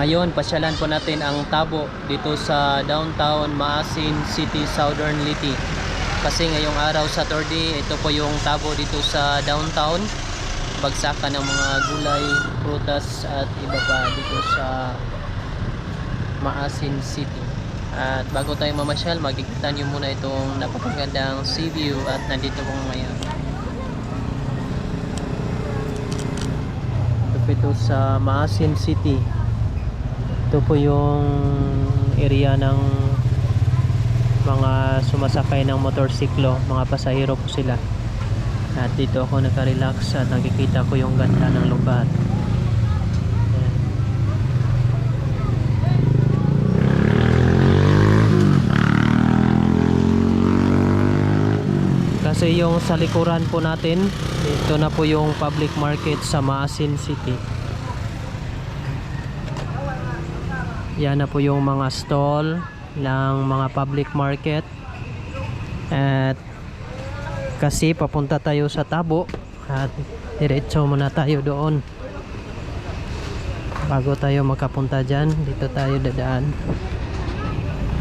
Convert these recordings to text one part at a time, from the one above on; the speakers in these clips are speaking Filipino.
Ngayon, pasyalan po natin ang Tabo dito sa downtown Maasin City, Southern Liti. Kasi ngayong araw, Saturday, ito po yung Tabo dito sa downtown. Bagsakan ng mga gulay, prutas at iba pa dito sa Maasin City. At bago tayo mamasyal, makikita nyo muna itong napakagandang sea view at nandito po ngayon. Ito sa Maasin City. Ito po yung area ng mga sumasakay ng motorsiklo, mga pasahero po sila. At dito ako nakarelax at nakikita ko yung ganda ng lugar. Kasi yung sa likuran po natin, ito na po yung public market sa Maasin City. Yan na po yung mga stall ng mga public market. At kasi papunta tayo sa Tabo at diretso muna tayo doon. Bago tayo makapunta dyan, dito tayo dadaan.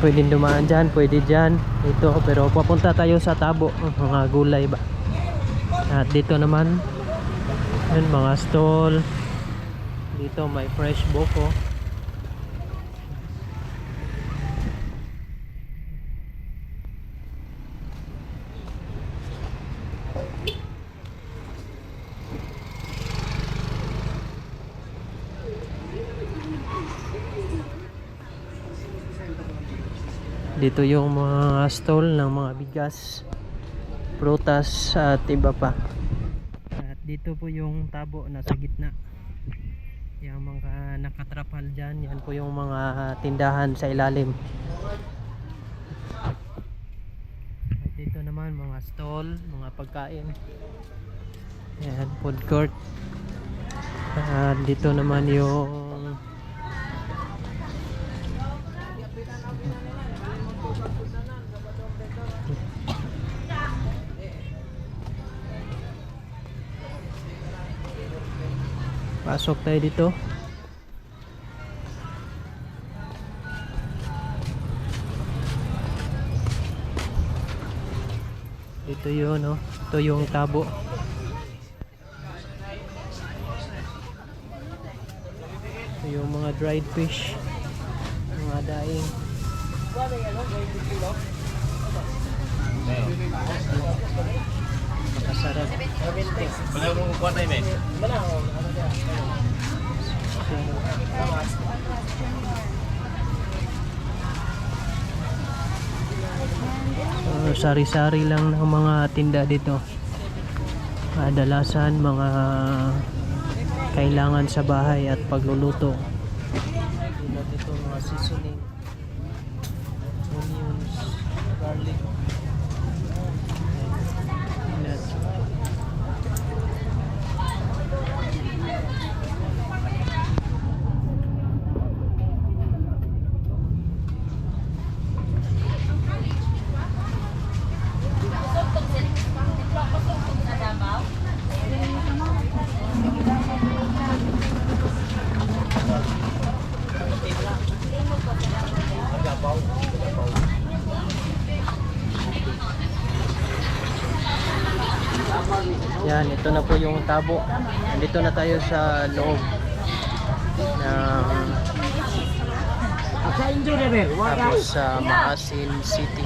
Pwede dumaan dyan, pwede dyan, ito, pero papunta tayo sa Tabo, mga gulay ba. At dito naman yun, mga stall. Dito may fresh buko. Dito yung mga stall ng mga bigas, prutas at iba pa. At dito po yung Tabo nasa gitna. Yung mga nakatrapal dyan, yan po yung mga tindahan sa ilalim. At dito naman mga stall, mga pagkain. Yan, food court. At dito naman yung pasok tayo dito. Ito yun, no? Ito yung Tabo. Ito yung mga dried fish, mga daing. Makasarap. Sari-sari lang ng mga tinda dito. Kadalasan mga kailangan sa bahay at pagluluto. Dito mga seasoning, onions, garlic. Yan, ito na po yung Tabo. Nandito na tayo sa loob ng tapos sa Maasin City.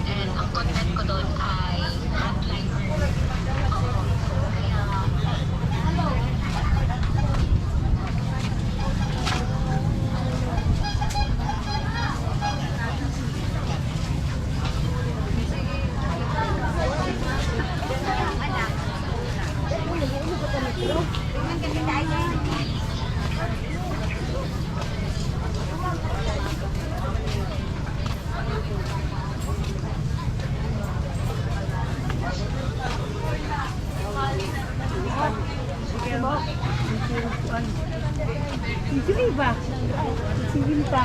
And ang content ko doon ay ba? Sige pa.